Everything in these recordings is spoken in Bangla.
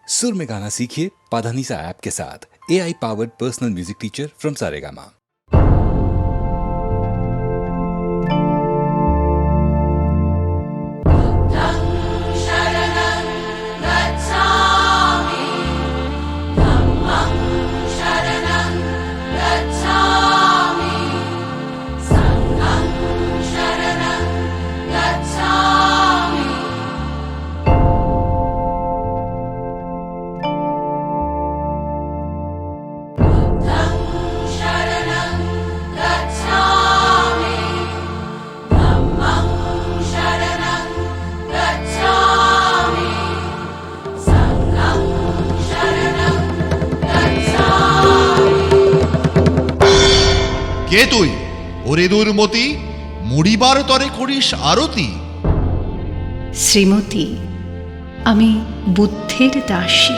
सुर में गाना सीखिए पाधानीसा ऐप के साथ। AI powered personal music teacher from Saregama. কে তুই ওরে দুর্মতি, মুড়িবার তরে করিস আরতি? শ্রীমতী, আমি বুদ্ধের দাসী।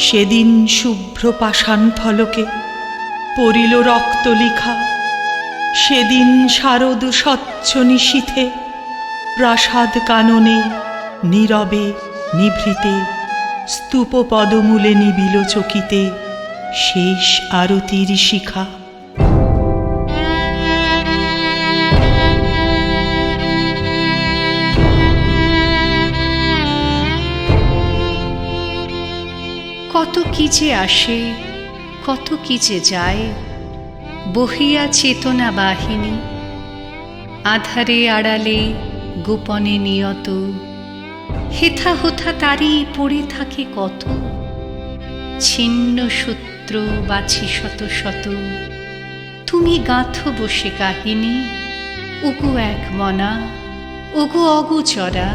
সেদিন শুভ্র পাষাণ ফলকে পড়িল রক্ত লিখা, সেদিন শারদ স্বচ্ছ নিশীথে প্রাসাদ কাননে নীরবে নিভৃতে স্তূপ পদমূলে নিবিল চকিতে শেষ আরতির শিখা। কত কি যে আসে, কত কি যে যায়, বহিয়া চেতনা বাহিনী, আধারে আড়ালে গোপনে নিয়ত, হেথা হোথা তারই পড়ে থাকে কত। ছিন্ন সূত্র বাছি শত শত, তুমি গাঁথো বসে কাহিনী। ওগো এক মনা, ওগো অগোচরা,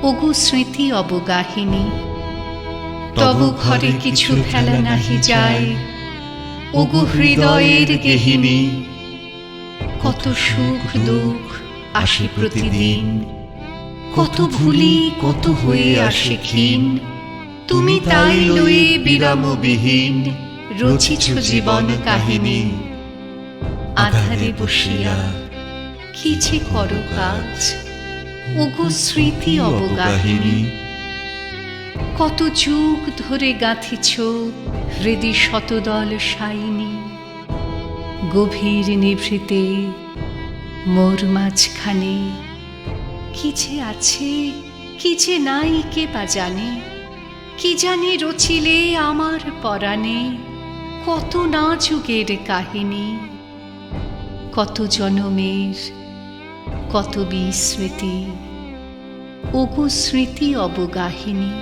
ওগো স্মৃতি অবগাহিনী। তবু ঘরে কিছু ফেলা নাহি যায়, ওগো হৃদয়ের গেহিনী। কত সুখ দুঃখ আসে প্রতিদিন, কত ভুলি কত হয়ে আসে ক্ষীণ। তুমি তাই লয়ে বিরামবিহীন রচিছ জীবন কাহিনী। আধারে বসিয়া কি যে করো কাজ, ওগো স্মৃতি অবগাহিনী। কত যুগ ধরে গাঁথিছ হৃদি শতদল সাইনী। গভীর নিভৃতে মোর মাঝখানে কি যে আছে, কি যে নাই কে বা জানে। কি জানি রচিলে আমার পরাণে কত না যুগের কাহিনী। কত জনমের কত বিস্মৃতি, ওগো স্মৃতি অবগাহিনী।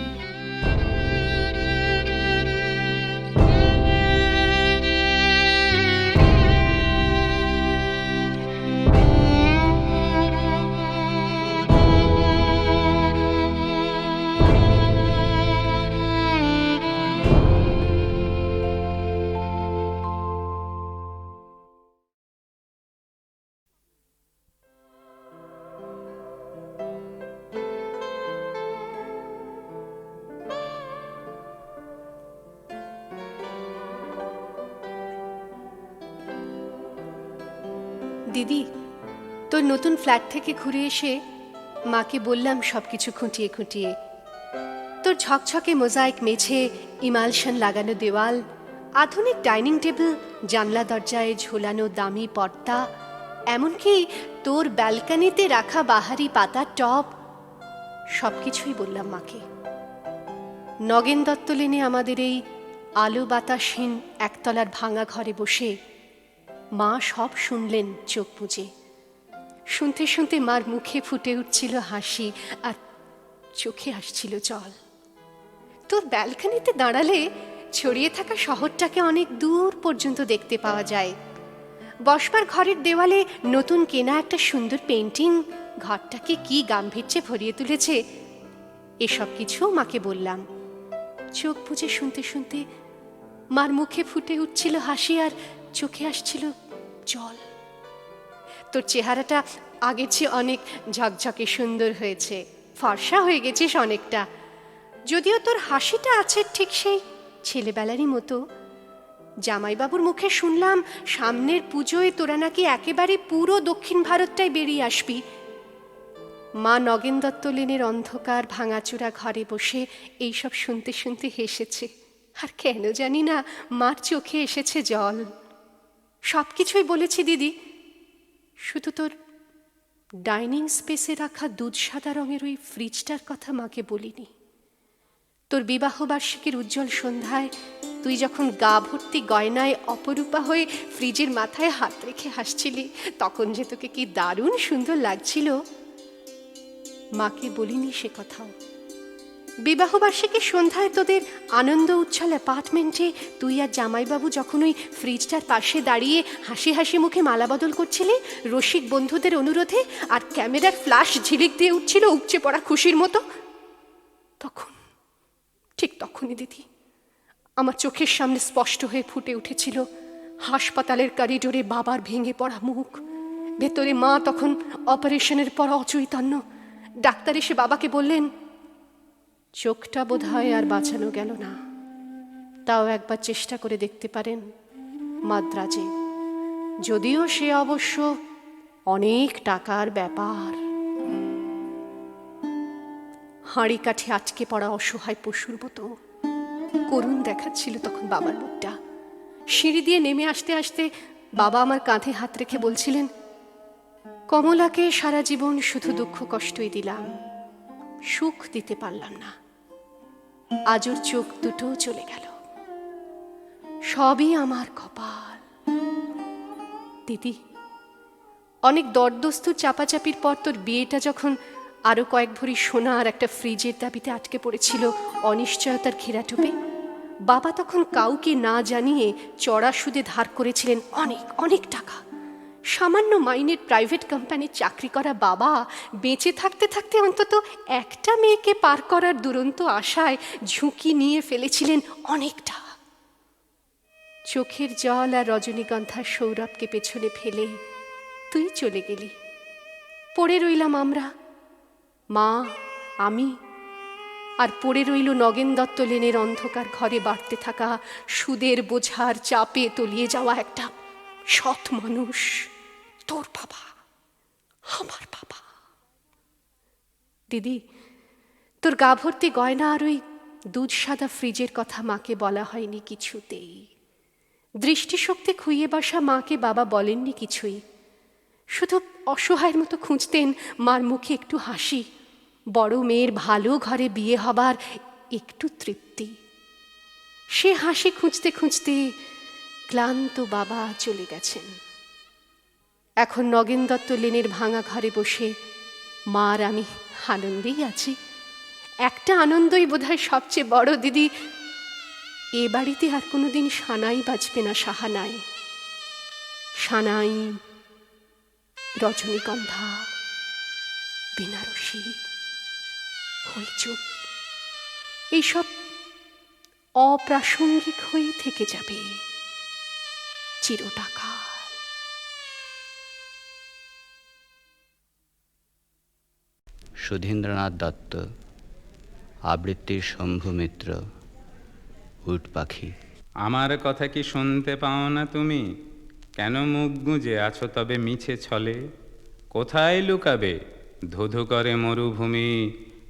দিদি, তোর নতুন ফ্ল্যাট থেকে ঘুরে এসে মাকে বললাম সবকিছু খুঁটিয়ে খুঁটিয়ে। তোর ঝকঝকে মোজাইক মেঝে, ইমালশন লাগানো দেওয়াল, আধুনিক ডাইনিং টেবিল, জানলা দরজায় ঝোলানো দামি পর্দা, এমনকি তোর ব্যালকনিতে রাখা বাহারি পাতার টব, সবকিছুই বললাম মাকে। নগেন দত্ত লেনে আমাদের এই আলো বাতাসহীন একতলার ভাঙা ঘরে বসে মা সব শুনলেন চোখ বুজে। শুনতে শুনতে মার মুখে ফুটে উঠছিল হাসি আর চোখে আসছিল জল। তোর ব্যালকনিতে দাঁড়ালে ছড়িয়ে থাকা শহরটাকে অনেক দূর পর্যন্ত দেখতে পাওয়া যায়। বসবার ঘরের দেওয়ালে নতুন কেনা একটা সুন্দর পেন্টিং ঘরটাকে কি গাম্ভীর্যে ভরিয়ে তুলেছে। এসব কিছু মাকে বললাম। চোখ বুজে শুনতে শুনতে মার মুখে ফুটে উঠছিল হাসি আর চোখে আসছিল জল। তোর চেহারাটা আগের চেয়ে অনেক ঝকঝকে সুন্দর হয়েছে, ফর্সা হয়ে গেছিস অনেকটা। যদিও তোর হাসিটা আছে ঠিক সেই ছেলেবেলারই মতো, জামাইবাবুর মুখে শুনলাম সামনের পুজোয় তোরা নাকি একেবারে পুরো দক্ষিণ ভারতটাই বেরিয়ে আসবি। মা নগেন দত্ত লেনের অন্ধকার ভাঙাচোরা ঘরে বসে এইসব শুনতে শুনতে হেসেছে। আর কেন জানি না মার চোখে এসেছে জল। সব কিছুই বলেছি দিদি, শুধু তোর ডাইনিং স্পেসে রাখা দুধ সাদা রঙের ওই ফ্রিজটার কথা মাকে বলিনি। তোর বিবাহবার্ষিকীর উজ্জ্বল সন্ধ্যায় তুই যখন গা ভর্তি গয়নায় অপরূপা হয়ে ফ্রিজের মাথায় হাত রেখে হাসছিলি, তখন যে তোকে কি দারুণ সুন্দর লাগছিল, মাকে বলিনি সে কথাও। বিবাহবার্ষিকীর সন্ধ্যায় তোদের আনন্দ উচ্ছল অ্যাপার্টমেন্টে তুই আর জামাইবাবু যখন ওই ফ্রিজটার পাশে দাঁড়িয়ে হাসি হাসি মুখে মালা বদল করছিলি রসিক বন্ধুদের অনুরোধে, আর ক্যামেরার ফ্ল্যাশ ঝিলিক দিয়ে উঠছিল উপচে পড়া খুশির মতো, তখন, ঠিক তখনই দিদি আমার চোখের সামনে স্পষ্ট হয়ে ফুটে উঠেছিল হাসপাতালের করিডোরে বাবার ভেঙে পড়া মুখ। ভেতরে মা তখন অপারেশনের পর অচৈতন্য। ডাক্তার এসে বাবাকে বললেন, চোখটা বোধহয় আর বাঁচানো গেল না, তাও একবার চেষ্টা করে দেখতে পারেন মাদ্রাজে, যদিও সে অবশ্য অনেক টাকার ব্যাপার। হাঁড়ি কাঠে আটকে পড়া অসহায় পশুর মতো করুণ দেখাচ্ছিল তখন বাবার মুখটা। সিঁড়ি দিয়ে নেমে আসতে আসতে বাবা আমার কাঁধে হাত রেখে বলছিলেন, কমলাকে সারা জীবন শুধু দুঃখ কষ্টই দিলাম, সুখ দিতে পারলাম না, আজ ওর চোখ দুটো চলে গেল, সবই আমার কপাল। দিদি, অনেক দরদস্তুর চাপাচাপির পর তোর বিয়েটা যখন আরো কয়েক ভরি সোনা আর একটা ফ্রিজের দাবিতে আটকে পড়েছিল অনিশ্চয়তার ঘেরাটোপে, বাবা তখন কাউকে না জানিয়ে চড়া সুদে ধার করেছিলেন অনেক অনেক টাকা। সামান্য মাইনের প্রাইভেট কোম্পানির চাকরি করা বাবা বেঁচে থাকতে থাকতে অন্তত একটা মেয়েকে পার করার দুরন্ত আশায় ঝুঁকি নিয়ে ফেলেছিলেন অনেকটা। চোখের জল আর রজনীগন্ধার সৌরভকে পেছনে ফেলে তুই চলে গেলি, পড়ে রইলাম আমরা, মা, আমি, আর পড়ে রইল নগেন দত্ত লেনের অন্ধকার ঘরে বাড়তে থাকা সুদের বোঝার চাপে তলিয়ে যাওয়া একটা সৎ মানুষ, তোর বাবা, আমার বাবা। দিদি, তোর গা ভর্তি গয়না আর ওই দুধ সাদা ফ্রিজের কথা মাকে বলা হয়নি কিছুতেই। দৃষ্টিশক্তি খুইয়ে বসা মাকে বাবা বলেননি কিছুই, শুধু অসহায়ের মতো খুঁজতেন মার মুখে একটু হাসি, বড় মেয়ের ভালো ঘরে বিয়ে হবার একটু তৃপ্তি। সে হাসি খুঁজতে খুঁজতে ক্লান্ত বাবা চলে গেছেন। এখন নগেন দত্ত লেনের ভাঙা ঘরে বসে মা আর আমি আনন্দেই আছি। একটা আনন্দই বোধহয় সবচেয়ে বড় দিদি, এ বাড়িতে আর কোনোদিন সানাই বাজবে না, সাহানাই, সানাই, রজনীগন্ধা, বেনারসি, হইচই, এইসব অপ্রাসঙ্গিক হয়ে থেকে যাবে চিরটাকাল। সুধীন্দ্রনাথ দত্ত, আবৃত্তির শম্ভু মিত্র, উট পাখি। আমার কথা কি শুনতে পাও না তুমি? কেন মুখ গুঁজে আছো তবে মিছে ছলে? কোথায় লুকাবে? ধুধু করে মরুভূমি,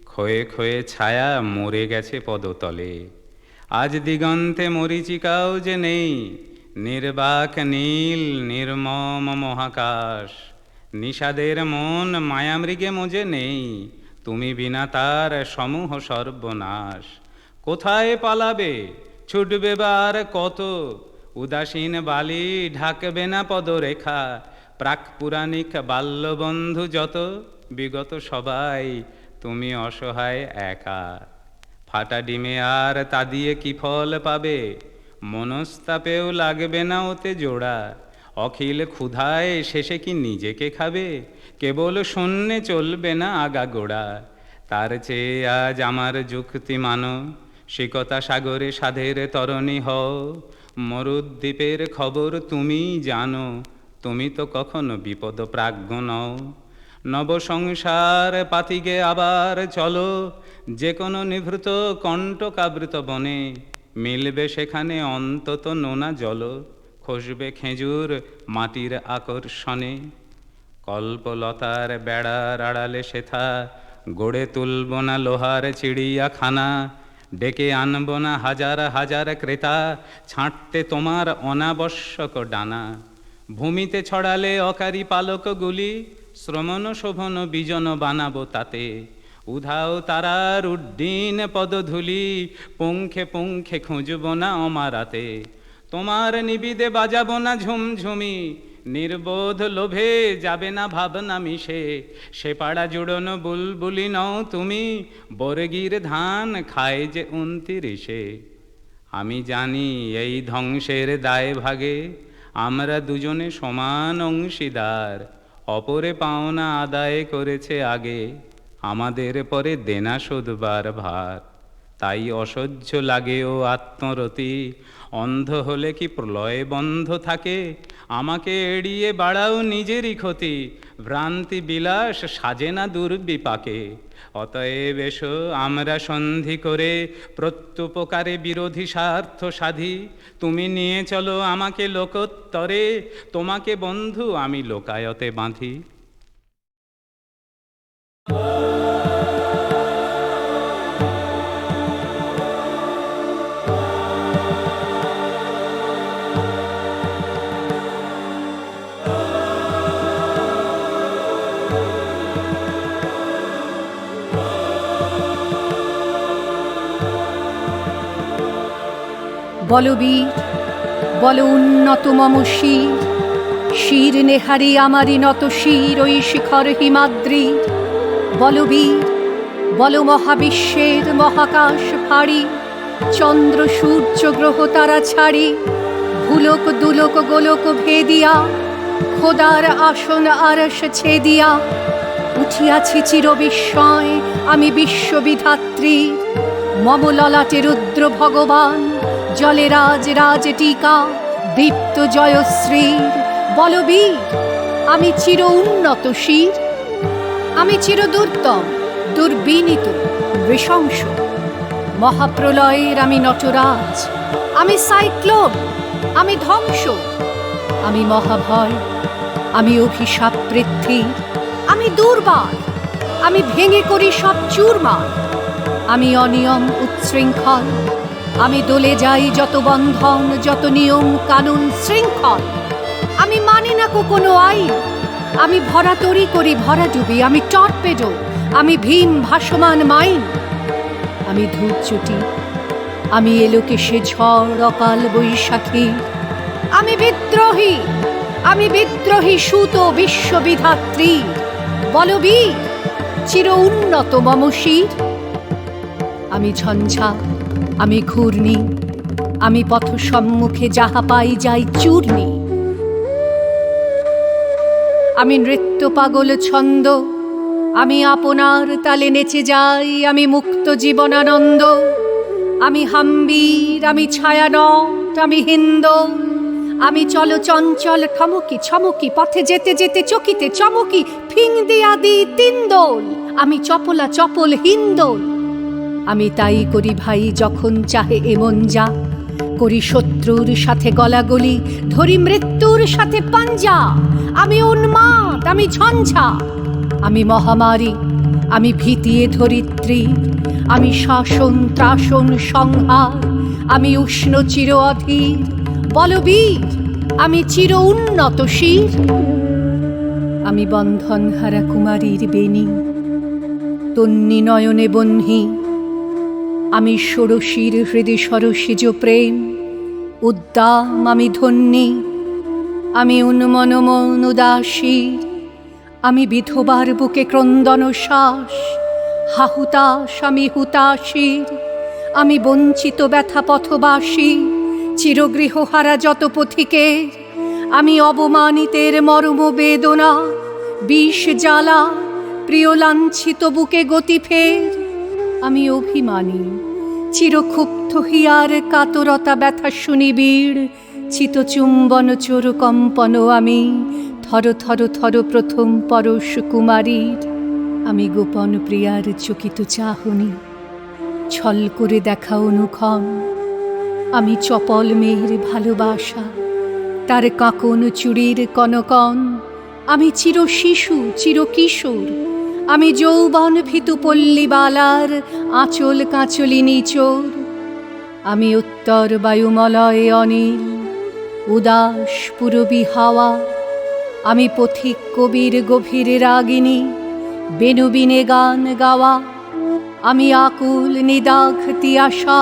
ক্ষয়ে ক্ষয়ে ছায়া মরে গেছে পদতলে। আজ দিগন্তে মরীচিকাও যে নেই, নির্বাক নীল নির্মম মহাকাশ। নিষাদের মন মায়ামৃগে মজে নেই, তুমি বিনা তার সমূহ সর্বনাশ। কোথায় পালাবে? ছুটবে বার কত? উদাসীন বালি ঢাকবে না পদরেখা। প্রাক পুরাণিক বাল্যবন্ধু যত, বিগত সবাই তুমি অসহায় একা। ফাটা ডিমে আর তা দিয়ে কি ফল পাবে? মনস্তাপেও লাগবে না ওতে জোড়া। অখিল ক্ষুধায় শেষে কি নিজেকে খাবে? কেবল শূন্যে চলবে না আগাগোড়া। তার চেয়ে আজ আমার যুক্তি মানো, শিকতা সাগরে সাধের তরণী হও। মরুদ্বীপের খবর তুমি জানো, তুমি তো কখনো বিপদ প্রাজ্ঞ নও। নবসংসার পাতিগে আবার চলো, যে কোনো নিভৃত কণ্টকাবৃত বনে। মিলবে সেখানে অন্তত নোনা জল, খসবে খেজুর মাটির আকর্ষণে। কল্পলতার বেড়ার আড়ালে সেথা গড়ে তুলব না লোহার চিড়িয়াখানা, ডেকে আনব না হাজার হাজার ক্রেতা, ছাঁটতে তোমার অনাবশ্যক ডানা। ভূমিতে ছড়ালে অকারী পালকগুলি, শ্রমণ শোভন বিজন বানাবো তাতে। উধাও তারার উড্ডীন পদধূলি, পুঙ্খে পুঙ্খে খুঁজব না অমারাতে। তোমার নিবিদে বাজাবো না ঝুমঝুমি, নির্বোধ লোভে যাবে না ভাবনা মিশে। সে পাড়া জুড়নো বুলবুলি নও তুমি, বর্গির ধান খায় যে 29-এ। আমি জানি এই ধ্বংসের দায় ভাগে আমরা দুজনে সমান অংশীদার। অপরে পাওনা আদায় করেছে আগে, আমাদের পরে দেনা শোধবার ভার। তাই অসহ্য লাগে ও আত্মরতি, অন্ধ হলে কি প্রলয় বন্ধ থাকে? আমাকে এড়িয়ে বাড়াও নিজেরই ক্ষতি, ভ্রান্তি বিলাস সাজে না দুর্বিপাকে। অতএব এসো আমরা সন্ধি করে প্রত্যুপকারে বিরোধী স্বার্থ সাধি। তুমি নিয়ে চলো আমাকে লোকোত্তরে, তোমাকে বন্ধু আমি লোকায়তে বাঁধি। বলবীর বল উন্নত মম শির, শির নেহারি আমারি নত শির ওই শিখর হিমাদ্রির। বলবীর বল মহাবিশ্বের মহাকাশ ফাড়ি, চন্দ্র সূর্য গ্রহ তারা ছাড়ি। ভুলোক দুলোক গোলক ভেদিয়া, খোদার আসন আরশ ছেদিয়া। উঠিয়াছি চির বিস্ময় আমি বিশ্ববিধাত্রীর, মম ললাটে রুদ্র ভগবান, জলে রাজ রাজ টিকা দীপ্ত জয়শ্রীর। বলবীর আমি চির উন্নত শির, আমি চির দুর্দম দুর্বিনীত নৃশংস। মহাপ্রলয়ের আমি নটরাজ, আমি সাইক্লোন, আমি ধ্বংস। আমি মহাভয়, আমি অভিশাপ পৃথ্বীর, আমি দুর্বার, আমি ভেঙে করি সব চুরমার। আমি অনিয়ম উচ্ছৃঙ্খল, আমি দলে যাই যত বন্ধন, যত নিয়ম কানুন শৃঙ্খল। আমি মানি না কোনো আইন, আমি ভরা তরি করি ভরা ডুবি। আমি টর্পেডো, আমি ভীম ভাসমান মাইন। আমি ধূপচুটি, আমি এলোকেশে ঝড় অকাল বৈশাখী। আমি বিদ্রোহী, আমি বিদ্রোহী সুত বিশ্ববিধাত্রী। বলবীর চির উন্নত মম শির। আমি ঝঞ্ঝা, আমি ঘূর্ণি, আমি পথ সম্মুখে যাহা পাই যাই চূর্ণি। আমি নৃত্য পাগল ছন্দ, আমি আপনার তালে নেচে যাই। আমি মুক্ত জীবনানন্দ, আমি হাম্বীর, আমি ছায়ানট, আমি হিন্দোল। আমি চল চঞ্চল ঠমকি ছমকি, পথে যেতে যেতে চকিতে চমকি। ফিং দিয়া দি তিনদোল, আমি চপলা চপল হিন্দোল। আমি তাই করি ভাই যখন চাহে এমন যা, করি শত্রুর সাথে গলাগলি, ধরি মৃত্যুর সাথে পাঞ্জা। আমি উন্মাদ, আমি ঝঞ্ঝা, আমি মহামারী, আমি ভীতিয়ে ধরিত্রী। আমি শাসন ত্রাসন সংহার, আমি উষ্ণ চির অধীর। বলবীর আমি চির উন্নত শির। আমি বন্ধন হারা কুমারীর বেণী, তন্নি নয়নে বহ্নি। আমি ষোড়শীর হৃদয় সরসিজ প্রেম, উদ্দাম আমি ধন্যী। আমি উন্মন মন উদাসীর, আমি বিধবার বুকে ক্রন্দন শ্বাস। হাহুতাস আমি হুতাশীর, আমি বঞ্চিত ব্যথা পথবাসী। চিরগৃহহারা যত পথিকের, আমি অবমানিতের মর্ম বেদনা। বিষ জ্বালা প্রিয় লাঞ্ছিত বুকে গতি ফের। আমি অভিমানী, চিরক্ষুব্ধ হিয়ার কাতরতা ব্যথা শুনিবিড়। চিতচুম্বন চোর কম্পন আমি, থর থর থর প্রথম পরশ কুমারীর। আমি গোপন প্রিয়ার চকিত চাহনি, ছল করে দেখা অনুক্ষণ। আমি চপল মেয়ের ভালোবাসা, তার কাঁকন চুড়ির কনকন। আমি চির শিশু চির কিশোর, আমি যৌবন ভীতু পল্লীবালার আঁচল কাঁচলিনী চোর। আমি উত্তর বায়ুমলয়ে অনিল, উদাস পূরবী হাওয়া। আমি পথিক কবির গভীর রাগিনী, বেনুবিনে গান গাওয়া। আমি আকুল নিদাঘ তিয়াশা,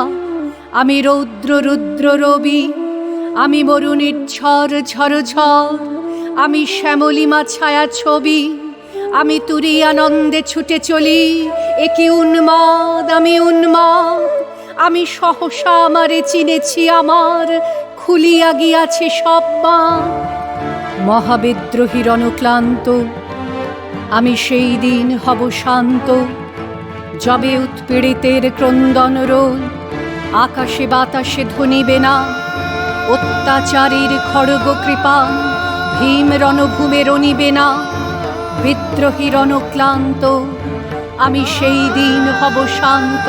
আমি রৌদ্র রুদ্র রবি। আমি মরুণীর ঝড় ঝড় ঝড়, আমি শ্যামলিমা ছায়া ছবি। আমি তুরি আনন্দে ছুটে চলি, একি উন্মাদ আমি উন্মাদ। আমি সহসা আমারে চিনেছি, আমার খুলিয়া গিয়াছে সব বাঁধ। মহাবিদ্রোহীর অনুক্লান্ত আমি সেই দিন হব শান্ত, যবে উৎপীড়িতের ক্রন্দন রোল আকাশে বাতাসে ধ্বনিবে না। অত্যাচারীর খড়গ কৃপাণ ভীম রণভূমে রণিবে না। বিদ্রোহীর অনুক্লান্ত আমি সেই দিন হব শান্ত।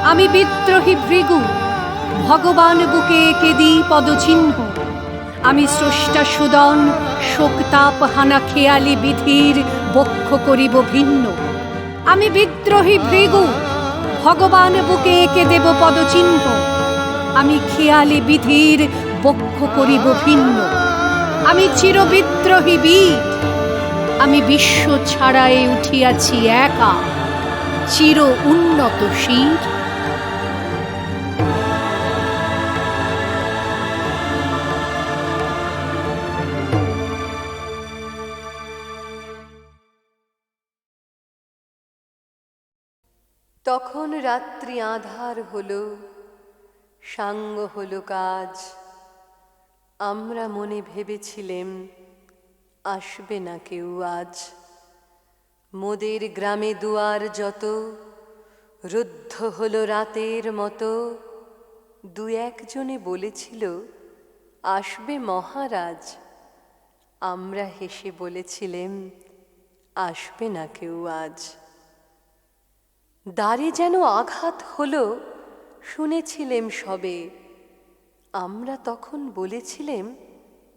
আমি বিদ্রোহী ভৃগু, ভগবান বুকে এঁকে দিই পদচিহ্ন। আমি স্রষ্টা সুদন, শোকতাপ হানা খেয়ালি বিধির বক্ষ করিব ভিন্ন। আমি বিদ্রোহী ভৃগু, ভগবান বুকে এঁকে দেব পদচিহ্ন। আমি খেয়ালি বিধির বক্ষ করিব ভিন্ন। আমি চিরবিদ্রোহী বীর, আমি বিশ্ব ছাড়াই উঠিয়াছি একা, চির উন্নত শির। তখন রাত্রি আঁধার হলো, সাঙ্গ হলো কাজ। আমরা মনে ভেবেছিলেম আসবে না কেউ আজ। মোদের গ্রামে দুয়ার যত রুদ্ধ হলো রাতের মতো। দু একজনে বলেছিল আসবে মহারাজ। আমরা হেসে বলেছিলেম আসবে না কেউ আজ। দ্বারে যেন আঘাত হলো, শুনেছিলেম সবে। আমরা তখন বলেছিলেম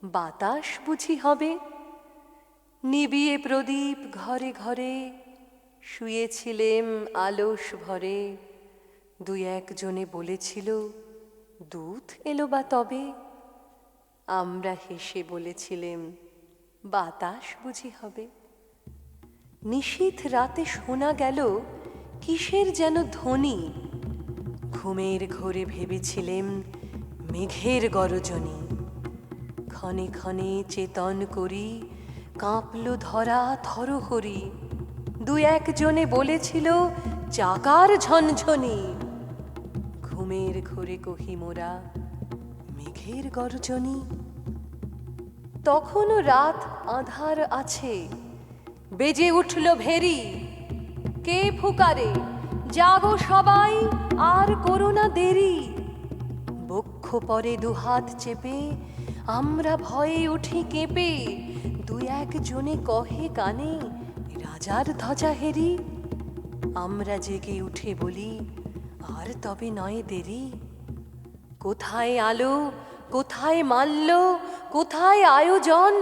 বাতাস বুঝি হবে। নিবিয়ে প্রদীপ ঘরে ঘরে, শুয়েছিলেম আলস ভরে। দু একজনে বলেছিল দুধ এলো বা তবে। আমরা হেসে বলেছিলেম বাতাস বুঝি হবে। নিশীথ রাতে শোনা গেল কিসের যেন ধ্বনি। ঘুমের ঘোরে ভেবেছিলেম মেঘের গরজনী। ক্ষণে ক্ষণে চেতন করি, কাঁপল ধরা থরহরি। দু একজনে বলেছিল চাকার ঝনঝনি। ঘুমের ঘোরে কহি মোরা মেঘের গর্জনী। তখনও রাত আঁধার আছে, বেজে উঠল ভেরি। কে ফুকারে জাগো সবাই, আর করো না দেরি। বক্ষ পরে দুহাত চেপে আমরা ভয়ে উঠি কেঁপে। দু একজনে কহে কানে রাজার ধ্বজা হেরি। আমরা জেগে উঠে বলি আর তবে নয় দেরি। কোথায় আলো, কোথায় মাল্য, কোথায় আয়োজন?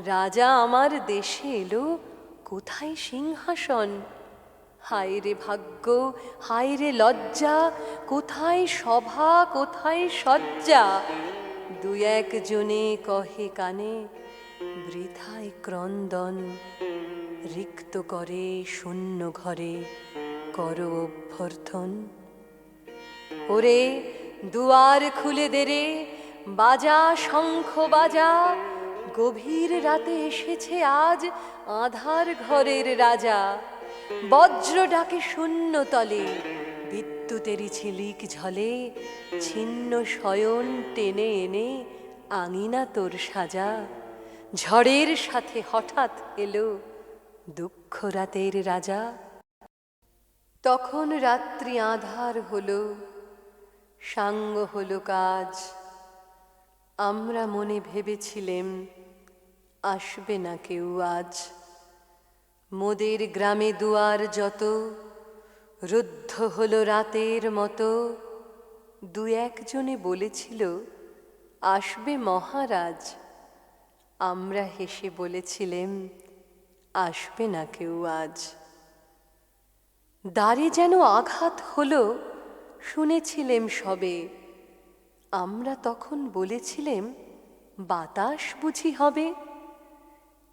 রাজা আমার দেশে এলো, কোথায় সিংহাসন? হায় রে ভাগ্য, হায় রে লজ্জা, কোথায় সভা, কোথায় সজ্জা? দু একজনে কহে কানে বৃথায় ক্রন্দন। রিক্ত করে শূন্য ঘরে করো অভ্যর্থন। ওরে দুয়ার খুলে দে রে, বাজা শঙ্খ বাজা। গভীর রাতে এসেছে আজ আঁধার ঘরের রাজা। বজ্র ডাকে শূন্য তলে, বিদ্যুতেরই ঝিলিক ঝলে। ছিন্ন শয়ন টেনে এনে আঙিনা তোর সাজা। ঝড়ের সাথে হঠাৎ এলো দুঃখ রাতের রাজা। তখন রাত্রি আঁধার হলো, সাঙ্গ হলো কাজ। আমরা মনে ভেবেছিলেম আসবে না কেউ আজ। মোদের গ্রামে দুয়ার যত রুদ্ধ হলো রাতের মতো। দু একজনে বলেছিল আসবে মহারাজ। আমরা হেসে বলেছিলেম আসবে না কেউ আজ। দ্বারে যেন আঘাত হলো, শুনেছিলেম সবে। আমরা তখন বলেছিলেম বাতাস বুঝি হবে।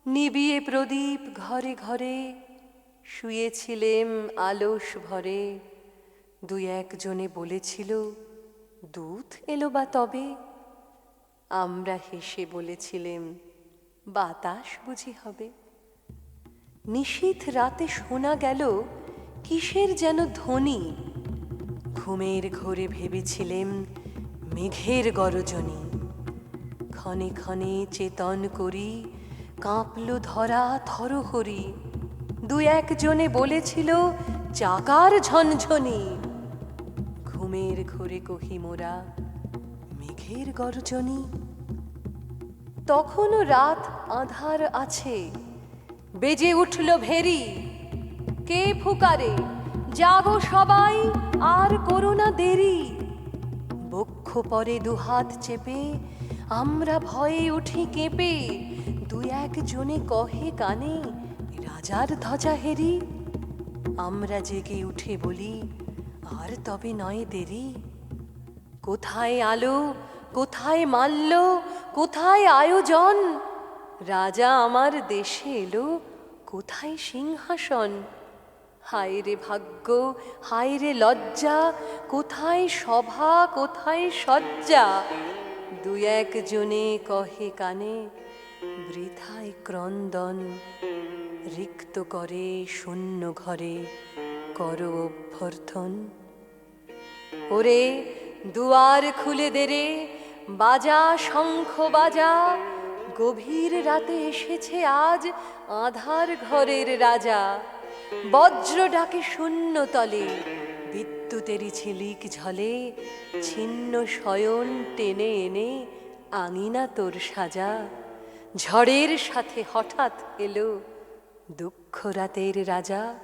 নিবিয়ে প্রদীপ ঘরে ঘরে, শুয়েছিলেম আলস ভরে। দু একজনে বলেছিল দুধ এলো বা তবে। আমরা হেসে বলেছিলেম বাতাস বুঝি হবে। নিশীথ রাতে শোনা গেল কিসের যেন ধ্বনি। ঘুমের ঘোরে ভেবেছিলেম মেঘের গরজনী। ক্ষণে ক্ষণে চেতন করি, কাঁপল ধরা থরহরি। দু একজনে বলেছিল চাকার ঝনঝনি। ঘুমের ঘোরে কহি মোরা মেঘের গর্জনী। তখনও রাত আঁধার আছে, বেজে উঠল ভেরি। কে ফুকারে জাগো সবাই, আর করো না দেরি। বক্ষ পরে দুহাত চেপে আমরা ভয়ে উঠি কেঁপে। দু একজনে কহে কানে রাজার ধ্বজা হেরি। আমরা জেগে উঠে বলি আর তবে নয় দেরি। কোথায় আলো, কোথায় মাল্য, কোথায় আয়োজন? রাজা আমার দেশে এলো, কোথায় সিংহাসন? হায় রে ভাগ্য, হায় রে লজ্জা, কোথায় সভা, কোথায় সজ্জা? দু একজনে কহে কানে বৃথায় ক্রন্দন। রিক্ত করে শূন্য ঘরে করো অভ্যর্থন। ওরে দুয়ার খুলে দে রে, বাজা শঙ্খ বাজা। গভীর রাতে এসেছে আজ আধার ঘরের রাজা। বজ্র ডাকে শূন্য তলে, বিদ্যুতেরই ঝিলিক ঝলে। ছিন্ন শয়ন টেনে এনে আঙিনা তোর সাজা। ঝড়ের সাথে হঠাৎ এলো দুঃখ রাতের রাজা।